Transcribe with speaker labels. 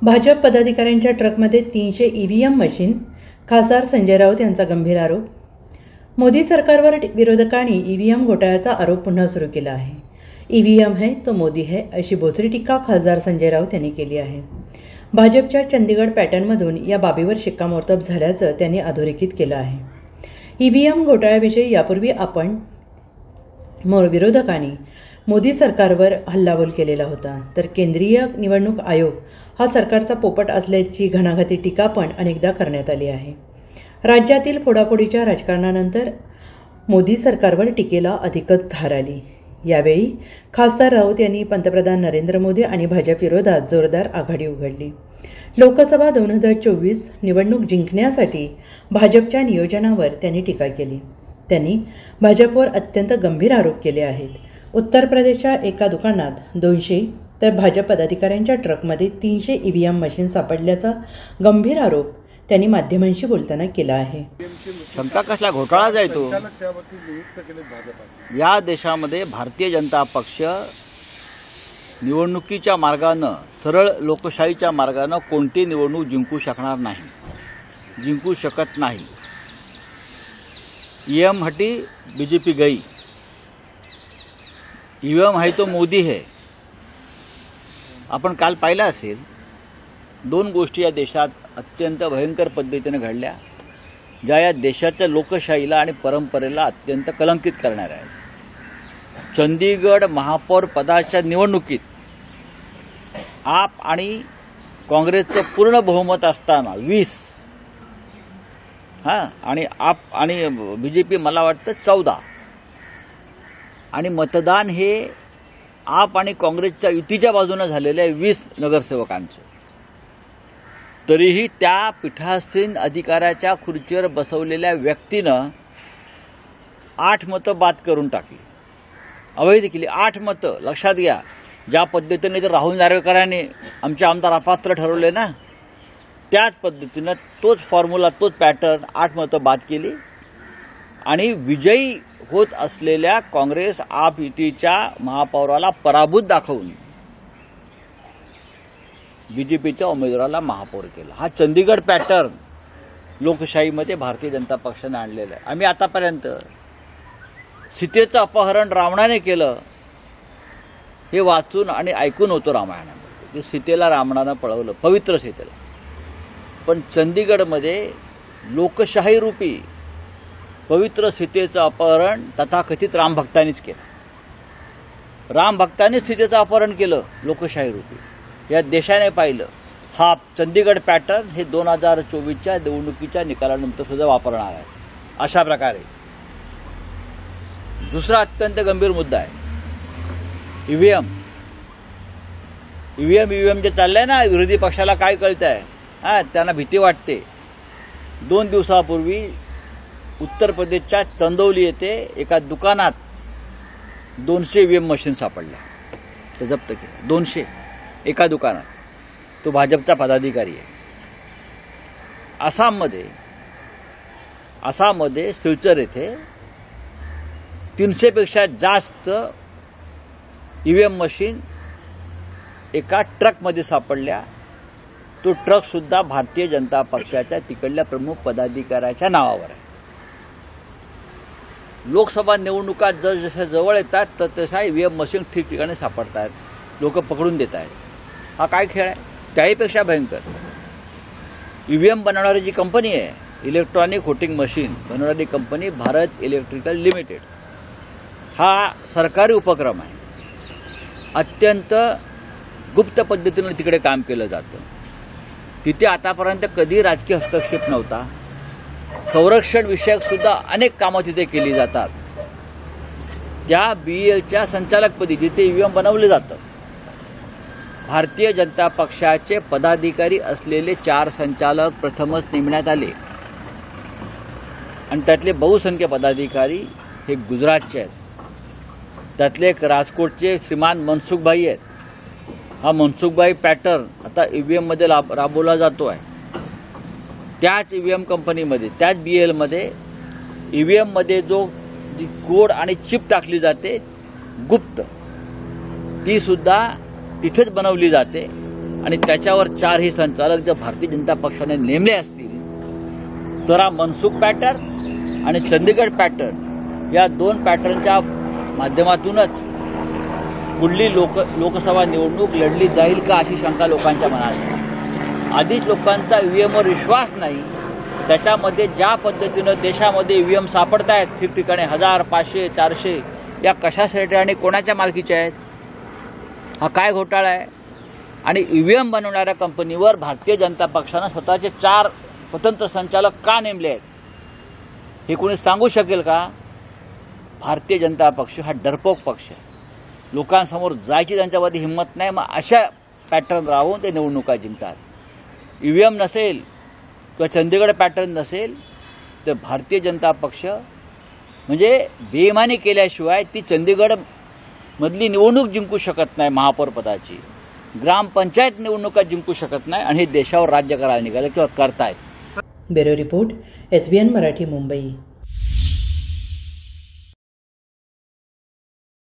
Speaker 1: भाजप पदाधिकाऱ्यांच्या ट्रकमध्ये 300 EVM machine. खासदार संजय राऊत यांचा गंभीर आरोप. मोदी सरकारवर विरोधकांनी ईव्हीएम घोटाळ्याचा आरोप पुन्हा सुरू केला आहे. ईव्हीएम है तो मोदी है अशी बोचरी टीका खासदार संजय राऊत यांनी केली आहे. भाजपच्या चंदीगड पॅटर्नमधून या बाबीवर शिक्कामोर्तब झाल्याचं त्यांनी अधोरेखित केलं आहे. ईव्हीएम घोटाळ्याविषयी यापूर्वी आपण विरोधकांनी मोदी सरकारवर हल्लाबोल केलेला होता, तर केंद्रीय निवडणूक आयोग हा सरकारचा पोपट असल्याची घणाघाती टीका पण अनेकदा करण्यात आली आहे. राज्यातील फोडाफोडीच्या राजकारणानंतर मोदी सरकारवर टीकेला अधिकच धार आली. यावेळी खासदार राऊत यांनी पंतप्रधान नरेंद्र मोदी आणि भाजप विरोधात जोरदार आघाडी उघडली. लोकसभा 2024 निवडणूक जिंकण्यासाठी भाजपच्या नियोजनावर त्यांनी टीका केली. त्यांनी भाजपवर अत्यंत गंभीर आरोप केले आहेत. उत्तर प्रदेशच्या एका दुकानात 200 तर भाजप पदाधिकाऱ्यांच्या ट्रकमध्ये 300 ईव्हीएम मशीन सापडल्याचा गंभीर आरोप त्यांनी माध्यमांशी बोलताना केला आहे.
Speaker 2: शंका कसला घोटाळा जायतो. या देशामध्ये भारतीय जनता पक्ष निवडणुकीच्या मार्गानं, सरळ लोकशाहीच्या मार्गानं कोणती निवडणूक जिंकू शकणार नाही, जिंकू शकत नाही. ईएम हटी बीजेपी गई, ईव्हीएम है तो मोदी है. आपण काल पाहिलं असेल, दोन गोष्टी या देशात अत्यंत भयंकर पद्धतीने घडल्या, ज्या या देशाच्या लोकशाहीला आणि परंपरेला अत्यंत कलंकित करणाऱ्या आहेत. चंदीगड महापौर पदाच्या निवडणुकीत आप आणि काँग्रेसचं पूर्ण बहुमत असताना 20 आणि आप आणि बीजेपी मला वाटतं 14 आणि मतदान हे आप आणि काँग्रेसच्या युतीच्या बाजूने झालेल्या 20 नगरसेवकांचं. तरीही त्या पीठासीन अधिकाऱ्याच्या खुर्चीवर बसवलेल्या व्यक्तीनं 8 मतं बाद करून टाकली, अवैध केली. 8 मतं. लक्षात घ्या, ज्या पद्धतीने तर राहुल नार्वेकरांनी आमचे आमदार अपात्र ठरवले ना, त्याच पद्धतीनं तोच फॉर्म्युला, तोच पॅटर्न, 8 मतं बाद केली आणि विजयी होत असलेल्या काँग्रेस आप युतीच्या महापौराला पराभूत दाखवून बीजेपीच्या उमेदवाराला महापौर केला. हा चंदीगड पॅटर्न लोकशाहीमध्ये भारतीय जनता पक्षाने आणलेला आहे. आम्ही आतापर्यंत सीतेचं अपहरण रावणाने केलं हे वाचून आणि ऐकून होतो रामायणामध्ये. सीतेला रावणानं पळवलं, पवित्र सीतेला. पण चंदीगडमध्ये लोकशाही रूपी पवित्र सीतेचं अपहरण तथाकथित रामभक्तांनीच केलं. रामभक्तांनीच सीतेचं अपहरण केलं लोकशाही रूपी. या देशाने पाहिलं. हा चंदीगड पॅटर्न हे 2024च्या निवडणुकीच्या निकालानंतर सुद्धा वापरणार आहे. अशा प्रकारे दुसरा अत्यंत गंभीर मुद्दा आहे ईव्हीएम. ईव्हीएम जे चाललंय ना, विरोधी पक्षाला काय कळतंय, त्यांना भीती वाटते. 2 दिवसापूर्वी उत्तर प्रदेशच्या चंदौली येथे एका दुकानात 200 ईव्हीएम मशीन सापडल्या, ते जप्त केलं. 200 एका दुकानात. तो भाजपचा पदाधिकारी आहे. आसाममध्ये सिलचर येथे 300 पेक्षा जास्त ईव्हीएम मशीन एका ट्रकमध्ये सापडल्या. तो ट्रक सुद्धा भारतीय जनता पक्षाच्या तिकडल्या प्रमुख पदाधिकाऱ्याच्या नावावर आहे. लोकसभा निवडणुका जसं जवळ येतात तर तशा ईव्हीएम मशीन ठिकठिकाणी सापडतात, लोक पकडून देत आहेत. हा काय खेळ आहे. त्याहीपेक्षा भयंकर, ईव्हीएम बनवणारी जी कंपनी आहे, इलेक्ट्रॉनिक व्होटिंग मशीन बनवणारी कंपनी भारत इलेक्ट्रिकल लिमिटेड, हा सरकारी उपक्रम आहे. अत्यंत गुप्त पद्धतीने तिकडे काम केलं जातं. तिथे आतापर्यंत कधी राजकीय हस्तक्षेप नव्हता. संरक्षण विषयक सुद्धा अनेक कामं तिथे केली जातात. त्या बीएलच्या संचालकपदी जिथे ईव्हीएम बनवले जातं, भारतीय जनता पक्षाचे पदाधिकारी असलेले 4 संचालक प्रथमच नेमण्यात आले आणि त्यातले बहुसंख्य पदाधिकारी हे गुजरातचे आहेत. त्यातले एक राजकोटचे श्रीमान मनसुखभाई आहेत. हा मनसुखभाई पॅटर्न आता ईव्हीएममध्ये राबवला जातो आहे. त्याच ईव्हीएम कंपनीमध्ये, त्याच बीएलमध्ये ईव्हीएममध्ये जी कोड आणि चिप टाकली जाते गुप्त, ती सुद्धा तिथेच बनवली जाते आणि त्याच्यावर 4 संचालक जर भारतीय जनता पक्षाने नेमले असतील तर हा मनसुख पॅटर्न आणि चंदीगड पॅटर्न या 2 पॅटर्नच्या माध्यमातूनच पुढली लोकसभा निवडणूक लढली जाईल का अशी शंका लोकांच्या मनात आहे. आधीच लोकांचा ईव्हीएमवर विश्वास नाही. त्याच्यामध्ये ज्या पद्धतीनं देशामध्ये ईव्हीएम सापडत आहेत ठिकठिकाणी 1000, 500, 400 या कशासाठी आणि कोणाच्या मालकीच्या आहेत, हा काय घोटाळा आहे. आणि ईव्हीएम बनवणाऱ्या कंपनीवर भारतीय जनता पक्षानं स्वतःचे 4 स्वतंत्र संचालक का नेमले आहेत हे कोणी सांगू शकेल का. भारतीय जनता पक्ष हा डरपोक पक्ष आहे. लोकांसमोर जायची त्यांच्यामध्ये हिंमत नाही. मग अशा पॅटर्न राहून ते निवडणुका जिंकतात. ईव्हीएम नसेल किंवा चंदीगड पॅटर्न नसेल तर भारतीय जनता पक्ष म्हणजे बेईमानी केल्याशिवाय ती चंदीगड मधली निवडणूक जिंकू शकत नाही. महापौर पदाची ग्रामपंचायत निवडणुका जिंकू शकत नाही आणि हे देशावर राज्य करायला निघाले किंवा करतायत.
Speaker 1: Bureau report, SBN Marathi, Mumbai.